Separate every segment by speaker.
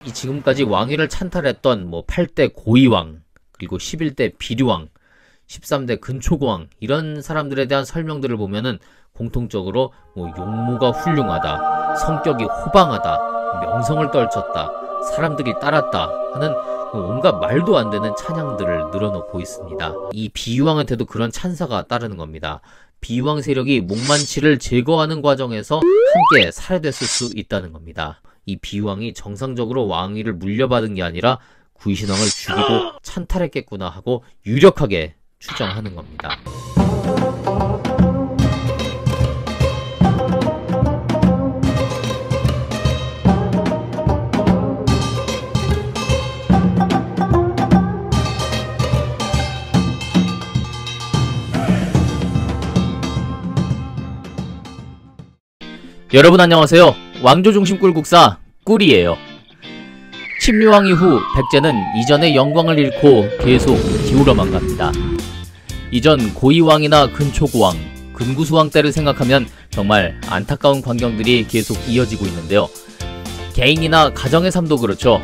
Speaker 1: 이 지금까지 왕위를 찬탈했던 8대 고위왕, 그리고 11대 비류왕, 13대 근초고왕 이런 사람들에 대한 설명들을 보면은 공통적으로 용모가 훌륭하다, 성격이 호방하다, 명성을 떨쳤다, 사람들이 따랐다 하는 온갖 말도 안 되는 찬양들을 늘어놓고 있습니다. 이 비유왕한테도 그런 찬사가 따르는 겁니다. 비유왕 세력이 목만치를 제거하는 과정에서 함께 살해됐을 수 있다는 겁니다. 이 비유왕이 정상적으로 왕위를 물려받은 게 아니라 구이신왕을 죽이고 찬탈했겠구나 하고 유력하게 추정하는 겁니다. 여러분 안녕하세요. 왕조중심 꿀국사 꿀이에요. 침류왕 이후 백제는 이전의 영광을 잃고 계속 기울어만 갑니다. 이전 고이왕이나 근초고왕, 근구수왕 때를 생각하면 정말 안타까운 광경들이 계속 이어지고 있는데요. 개인이나 가정의 삶도 그렇죠.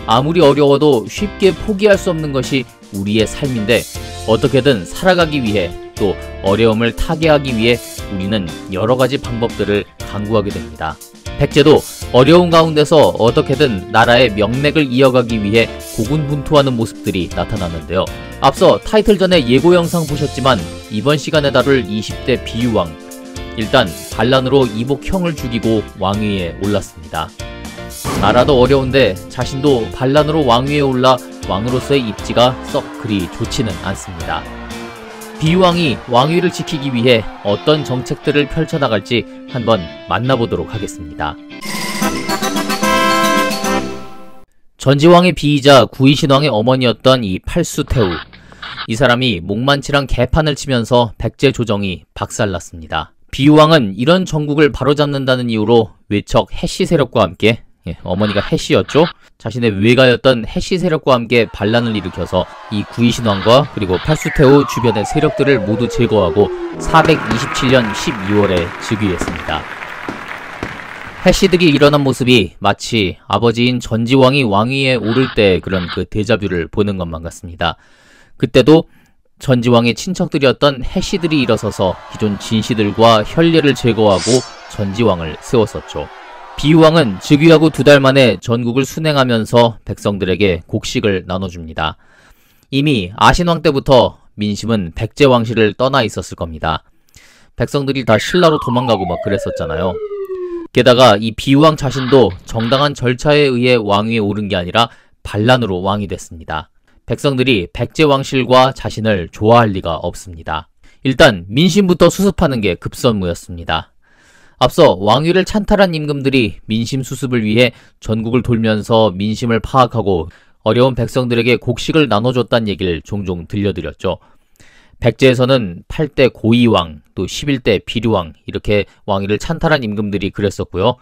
Speaker 1: 아무리 어려워도 쉽게 포기할 수 없는 것이 우리의 삶인데 어떻게든 살아가기 위해 또 어려움을 타개하기 위해 우리는 여러가지 방법들을 강구하게 됩니다. 백제도 어려운 가운데서 어떻게든 나라의 명맥을 이어가기 위해 고군분투하는 모습들이 나타나는데요. 앞서 타이틀전의 예고 영상 보셨지만 이번 시간에 다룰 20대 비유왕, 일단 반란으로 이복 형을 죽이고 왕위에 올랐습니다. 나라도 어려운데 자신도 반란으로 왕위에 올라 왕으로서의 입지가 썩 그리 좋지는 않습니다. 비유왕이 왕위를 지키기 위해 어떤 정책들을 펼쳐나갈지 한번 만나보도록 하겠습니다. 전지왕의 비이자 구이신왕의 어머니였던 이 팔수태우, 이 사람이 목만치랑 개판을 치면서 백제 조정이 박살났습니다. 비유왕은 이런 정국을 바로잡는다는 이유로 외척 해씨 세력과 함께, 어머니가 해씨였죠? 자신의 외가였던 해씨 세력과 함께 반란을 일으켜서 이 구이신왕과 그리고 팔수태우 주변의 세력들을 모두 제거하고 427년 12월에 즉위했습니다. 해씨들이 일어난 모습이 마치 아버지인 전지왕이 왕위에 오를 때 그런 그 데자뷰를 보는 것만 같습니다. 그때도 전지왕의 친척들이었던 해씨들이 일어서서 기존 진씨들과 혈례를 제거하고 전지왕을 세웠었죠. 비유왕은 즉위하고 2달 만에 전국을 순행하면서 백성들에게 곡식을 나눠줍니다. 이미 아신왕 때부터 민심은 백제 왕실을 떠나 있었을 겁니다. 백성들이 다 신라로 도망가고 막 그랬었잖아요. 게다가 이 비유왕 자신도 정당한 절차에 의해 왕위에 오른 게 아니라 반란으로 왕이 됐습니다. 백성들이 백제 왕실과 자신을 좋아할 리가 없습니다. 일단 민심부터 수습하는 게 급선무였습니다. 앞서 왕위를 찬탈한 임금들이 민심 수습을 위해 전국을 돌면서 민심을 파악하고 어려운 백성들에게 곡식을 나눠줬다는 얘기를 종종 들려드렸죠. 백제에서는 8대 고이왕, 또 11대 비류왕 이렇게 왕위를 찬탈한 임금들이 그랬었고요.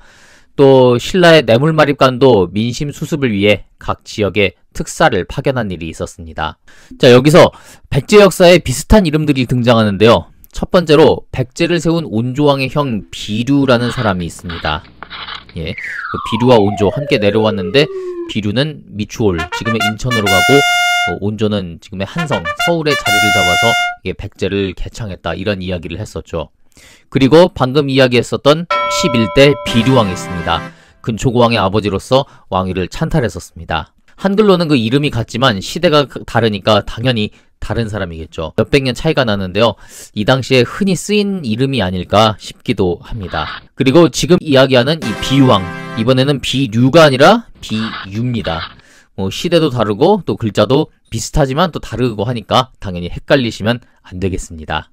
Speaker 1: 또 신라의 뇌물마립간도 민심 수습을 위해 각 지역에 특사를 파견한 일이 있었습니다. 자, 여기서 백제 역사에 비슷한 이름들이 등장하는데요. 첫 번째로 백제를 세운 온조왕의 형 비류라는 사람이 있습니다. 그 비류와 온조 함께 내려왔는데 비류는 미추홀, 지금의 인천으로 가고 온조는 지금의 한성, 서울에 자리를 잡아서 백제를 개창했다 이런 이야기를 했었죠. 그리고 방금 이야기했었던 11대 비류왕이 있습니다. 근초고왕의 아버지로서 왕위를 찬탈했었습니다. 한글로는 그 이름이 같지만 시대가 다르니까 당연히 다른 사람이겠죠. 몇백 년 차이가 나는데요. 이 당시에 흔히 쓰인 이름이 아닐까 싶기도 합니다. 그리고 지금 이야기하는 이 비유왕, 이번에는 비류가 아니라 비유입니다. 시대도 다르고 또 글자도 비슷하지만 또 다르고 하니까 당연히 헷갈리시면 안 되겠습니다.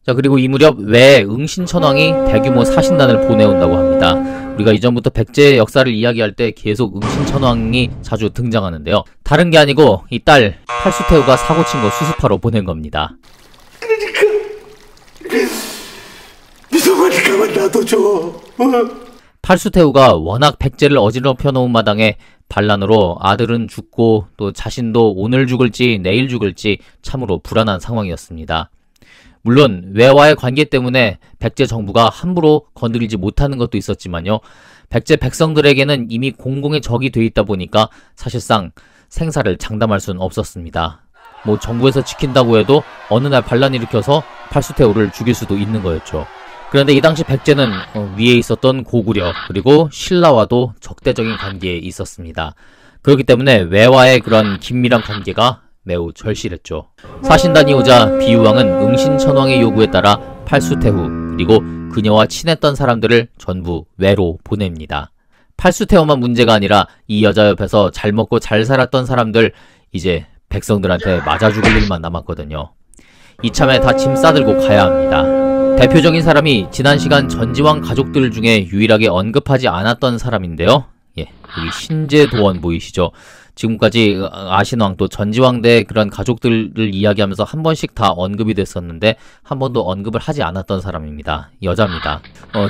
Speaker 1: 자, 그리고 이 무렵 외 응신천왕이 대규모 사신단을 보내온다고 합니다. 우리가 이전부터 백제의 역사를 이야기할 때 계속 응신천왕이 자주 등장하는데요. 다른 게 아니고 이 딸 팔수태우가 사고친 거 수습하러 보낸 겁니다.
Speaker 2: 그러니까 미성하니까만 놔둬줘.
Speaker 1: 팔수태우가 워낙 백제를 어지럽혀 놓은 마당에 반란으로 아들은 죽고 또 자신도 오늘 죽을지 내일 죽을지 참으로 불안한 상황이었습니다. 물론 외와의 관계 때문에 백제 정부가 함부로 건드리지 못하는 것도 있었지만요. 백제 백성들에게는 이미 공공의 적이 돼 있다 보니까 사실상 생사를 장담할 수는 없었습니다. 뭐 정부에서 지킨다고 해도 어느 날 반란 일으켜서 팔수태후를 죽일 수도 있는 거였죠. 그런데 이 당시 백제는 위에 있었던 고구려 그리고 신라와도 적대적인 관계에 있었습니다. 그렇기 때문에 외와의 그런 긴밀한 관계가 매우 절실했죠. 사신단이 오자 비유왕은 응신천왕의 요구에 따라 팔수태후 그리고 그녀와 친했던 사람들을 전부 외로 보냅니다. 팔수태후만 문제가 아니라 이 여자 옆에서 잘 먹고 잘 살았던 사람들 이제 백성들한테 맞아 죽을 일만 남았거든요. 이참에 다 짐 싸들고 가야 합니다. 대표적인 사람이 지난 시간 전지왕 가족들 중에 유일하게 언급하지 않았던 사람인데요. 예, 여기 신제도원 보이시죠? 지금까지 아신왕 또 전지왕대 그런 가족들을 이야기하면서 한 번씩 다 언급이 됐었는데 한 번도 언급을 하지 않았던 사람입니다. 여자입니다.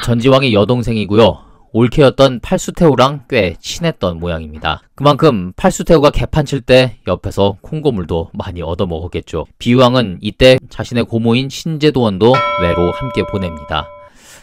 Speaker 1: 전지왕의 여동생이고요. 올케였던 팔수태후랑 꽤 친했던 모양입니다. 그만큼 팔수태후가 개판 칠 때 옆에서 콩고물도 많이 얻어먹었겠죠. 비유왕은 이때 자신의 고모인 신제도원도 외로 함께 보냅니다.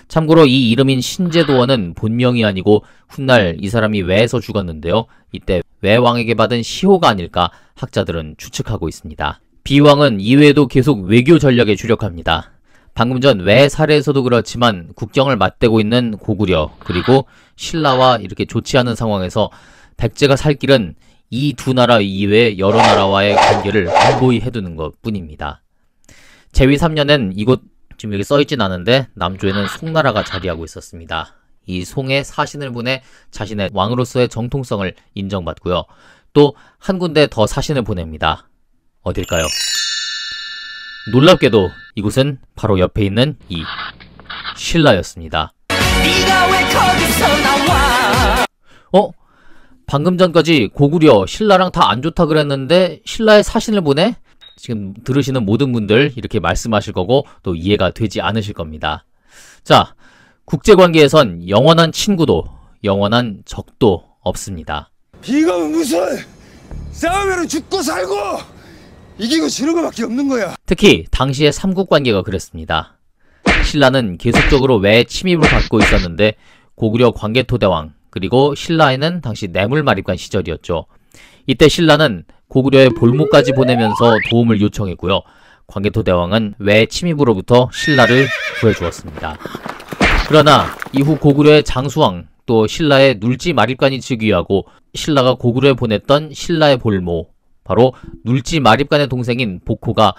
Speaker 1: 참고로 이 이름인 신제도원은 본명이 아니고 훗날 이 사람이 외에서 죽었는데요. 이때 외왕에게 받은 시호가 아닐까 학자들은 추측하고 있습니다. 비유왕은 이외에도 계속 외교 전략에 주력합니다. 방금 전 외 사례에서도 그렇지만 국경을 맞대고 있는 고구려 그리고 신라와 이렇게 좋지 않은 상황에서 백제가 살 길은 이 두 나라 이외의 여러 나라와의 관계를 안보히 해두는 것 뿐입니다. 제위 3년엔 이곳 지금 여기 써있진 않은데 남조에는 송나라가 자리하고 있었습니다. 이 송에 사신을 보내 자신의 왕으로서의 정통성을 인정받고요. 또 한 군데 더 사신을 보냅니다. 어딜까요? 놀랍게도 이곳은 바로 옆에 있는 이 신라였습니다. 네가 왜 거기서 나와? 방금 전까지 고구려, 신라랑 다 안 좋다 그랬는데 신라의 사신을 보내? 지금 들으시는 모든 분들 이렇게 말씀하실 거고 또 이해가 되지 않으실 겁니다. 자, 국제관계에선 영원한 친구도 영원한 적도 없습니다.
Speaker 2: 이거 무슨 싸우면 죽고 살고 이기고 지는 거밖에 없는 거야.
Speaker 1: 특히 당시의 삼국관계가 그랬습니다. 신라는 계속적으로 외의 침입을 받고 있었는데 고구려 광개토대왕 그리고 신라에는 당시 뇌물마립관 시절이었죠. 이때 신라는 고구려의 볼모까지 보내면서 도움을 요청했고요. 광개토대왕은 외 침입으로부터 신라를 구해주었습니다. 그러나 이후 고구려의 장수왕 또 신라의 눌지마립관이 즉위하고 신라가 고구려에 보냈던 신라의 볼모 바로 눌지마립관의 동생인 복호가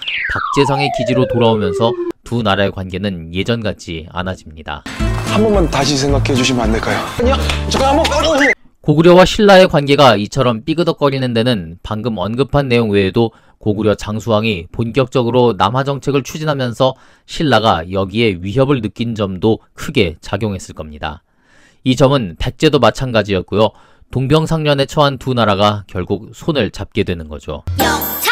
Speaker 1: 박재상의 기지로 돌아오면서 두 나라의 관계는 예전 같지 않아집니다.
Speaker 3: 한 번만 다시 생각해 주시면 안 될까요? 아니요, 잠깐 한번.
Speaker 1: 고구려와 신라의 관계가 이처럼 삐그덕거리는 데는 방금 언급한 내용 외에도 고구려 장수왕이 본격적으로 남하 정책을 추진하면서 신라가 여기에 위협을 느낀 점도 크게 작용했을 겁니다. 이 점은 백제도 마찬가지였고요. 동병상련에 처한 두 나라가 결국 손을 잡게 되는 거죠.
Speaker 4: 영차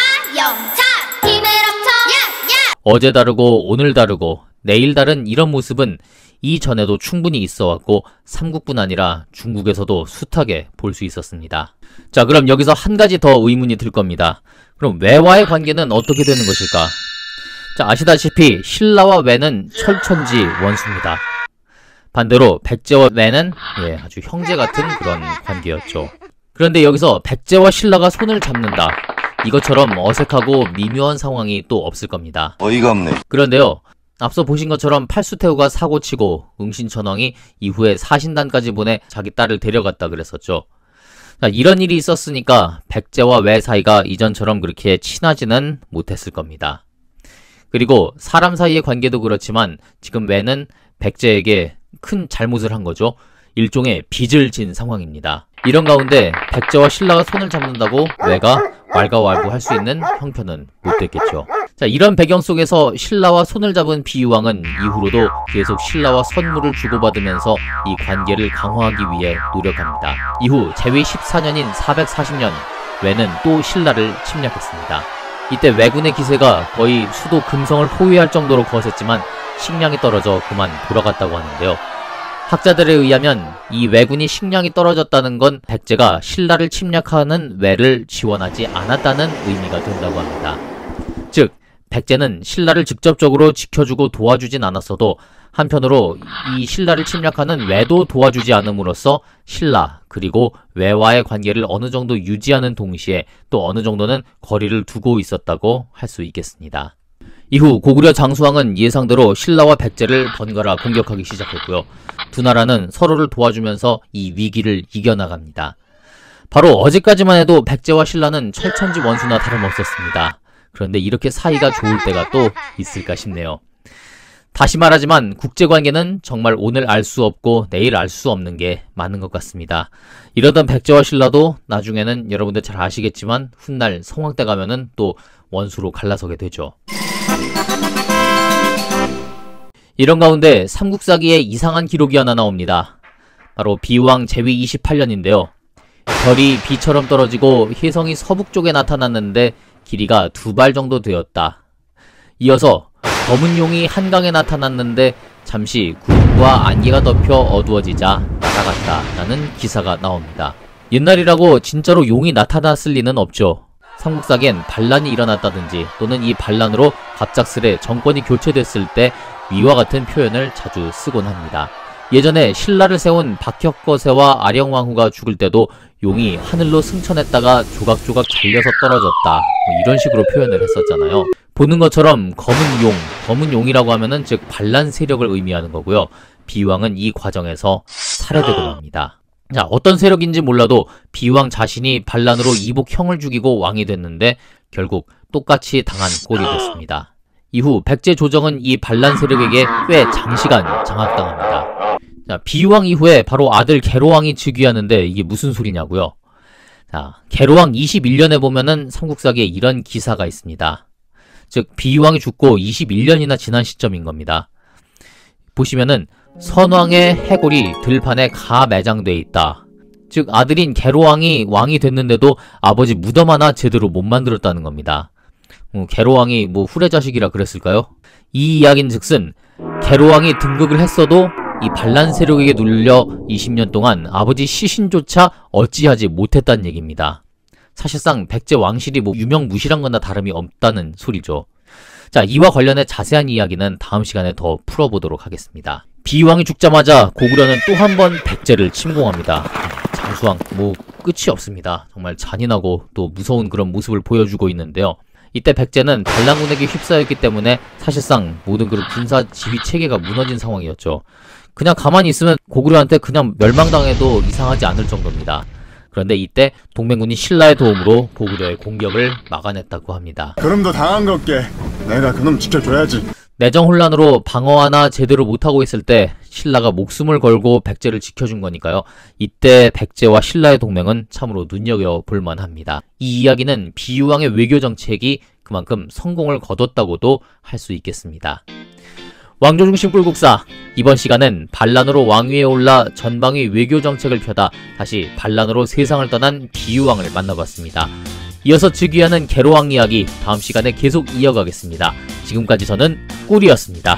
Speaker 4: 힘을 합쳐 야!
Speaker 1: 어제 다르고 오늘 다르고 내일 다른 이런 모습은 이전에도 충분히 있어왔고 삼국뿐 아니라 중국에서도 숱하게 볼 수 있었습니다. 자, 그럼 여기서 한 가지 더 의문이 들 겁니다. 그럼 외와의 관계는 어떻게 되는 것일까? 자, 아시다시피 신라와 외는 철천지 원수입니다. 반대로 백제와 외는 아주 형제 같은 그런 관계였죠. 그런데 여기서 백제와 신라가 손을 잡는다. 이것처럼 어색하고 미묘한 상황이 또 없을 겁니다.
Speaker 2: 어이가 없네.
Speaker 1: 그런데요. 앞서 보신 것처럼 팔수태후가 사고치고 응신천왕이 이후에 사신단까지 보내 자기 딸을 데려갔다 그랬었죠. 자, 이런 일이 있었으니까 백제와 외 사이가 이전처럼 그렇게 친하지는 못했을 겁니다. 그리고 사람 사이의 관계도 그렇지만 지금 외는 백제에게 큰 잘못을 한 거죠. 일종의 빚을 진 상황입니다. 이런 가운데 백제와 신라가 손을 잡는다고 외가 왈가왈부할 수 있는 형편은 못 됐겠죠. 자, 이런 배경 속에서 신라와 손을 잡은 비유왕은 이후로도 계속 신라와 선물을 주고받으면서 이 관계를 강화하기 위해 노력합니다. 이후 제위 14년인 440년 외는 또 신라를 침략했습니다. 이때 왜군의 기세가 거의 수도 금성을 포위할 정도로 거셌지만 식량이 떨어져 그만 돌아갔다고 하는데요. 학자들에 의하면 이 왜군이 식량이 떨어졌다는 건 백제가 신라를 침략하는 왜를 지원하지 않았다는 의미가 된다고 합니다. 즉, 백제는 신라를 직접적으로 지켜주고 도와주진 않았어도 한편으로 이 신라를 침략하는 외도 도와주지 않음으로써 신라 그리고 외와의 관계를 어느 정도 유지하는 동시에 또 어느 정도는 거리를 두고 있었다고 할 수 있겠습니다. 이후 고구려 장수왕은 예상대로 신라와 백제를 번갈아 공격하기 시작했고요. 두 나라는 서로를 도와주면서 이 위기를 이겨나갑니다. 바로 어제까지만 해도 백제와 신라는 철천지 원수나 다름없었습니다. 그런데 이렇게 사이가 좋을 때가 또 있을까 싶네요. 다시 말하지만 국제관계는 정말 오늘 알 수 없고 내일 알 수 없는 게 많은 것 같습니다. 이러던 백제와 신라도 나중에는 여러분들 잘 아시겠지만 훗날 성황 때 가면은 또 원수로 갈라서게 되죠. 이런 가운데 삼국사기에 이상한 기록이 하나 나옵니다. 바로 비왕 제위 28년인데요. 별이 비처럼 떨어지고 혜성이 서북 쪽에 나타났는데 길이가 2발 정도 되었다. 이어서 검은 용이 한강에 나타났는데 잠시 구름과 안개가 덮여 어두워지자 날아갔다 라는 기사가 나옵니다. 옛날이라고 진짜로 용이 나타났을 리는 없죠. 삼국사기엔 반란이 일어났다든지 또는 이 반란으로 갑작스레 정권이 교체됐을 때 위와 같은 표현을 자주 쓰곤 합니다. 예전에 신라를 세운 박혁거세와 아령왕후가 죽을 때도 용이 하늘로 승천했다가 조각조각 잘려서 떨어졌다 이런 식으로 표현을 했었잖아요. 보는 것처럼 검은 용이라고 하면은 즉 반란 세력을 의미하는 거고요. 비왕은 이 과정에서 살해되고 맙니다. 자, 어떤 세력인지 몰라도 비왕 자신이 반란으로 이복 형을 죽이고 왕이 됐는데 결국 똑같이 당한 꼴이 됐습니다. 이후 백제 조정은 이 반란 세력에게 꽤 장시간 장악당합니다. 자, 비왕 이후에 바로 아들 계로왕이 즉위하는데 이게 무슨 소리냐고요? 자, 계로왕 21년에 보면은 삼국사기에 이런 기사가 있습니다. 즉 비왕이 죽고 21년이나 지난 시점인 겁니다. 보시면은 선왕의 해골이 들판에 가 매장돼 있다. 즉 아들인 계로왕이 왕이 됐는데도 아버지 무덤 하나 제대로 못 만들었다는 겁니다. 계로왕이 뭐 후레자식이라 그랬을까요? 이 이야기는 즉슨 계로왕이 등극을 했어도 이 반란 세력에게 눌려 20년 동안 아버지 시신조차 어찌하지 못했다는 얘기입니다. 사실상 백제 왕실이 뭐 유명무실한 거나 다름이 없다는 소리죠. 자, 이와 관련해 자세한 이야기는 다음 시간에 더 풀어보도록 하겠습니다. 비왕이 죽자마자 고구려는 또 한 번 백제를 침공합니다. 장수왕 뭐 끝이 없습니다. 정말 잔인하고 또 무서운 그런 모습을 보여주고 있는데요. 이때 백제는 반란군에게 휩싸였기 때문에 사실상 모든 그런 군사 지휘 체계가 무너진 상황이었죠. 그냥 가만히 있으면 고구려한테 그냥 멸망당해도 이상하지 않을 정도입니다. 그런데 이때 동맹군이 신라의 도움으로 고구려의 공격을 막아냈다고 합니다.
Speaker 3: 그럼도 당한 것께 내가 그놈 지켜줘야지.
Speaker 1: 내정 혼란으로 방어 하나 제대로 못하고 있을 때 신라가 목숨을 걸고 백제를 지켜준 거니까요. 이때 백제와 신라의 동맹은 참으로 눈여겨볼 만합니다. 이 이야기는 비유왕의 외교 정책이 그만큼 성공을 거뒀다고도 할 수 있겠습니다. 왕조중심 꿀국사, 이번 시간은 반란으로 왕위에 올라 전방위 외교 정책을 펴다 다시 반란으로 세상을 떠난 비유왕을 만나봤습니다. 이어서 즉위하는 계로왕 이야기 다음 시간에 계속 이어가겠습니다. 지금까지 저는 꿀이었습니다.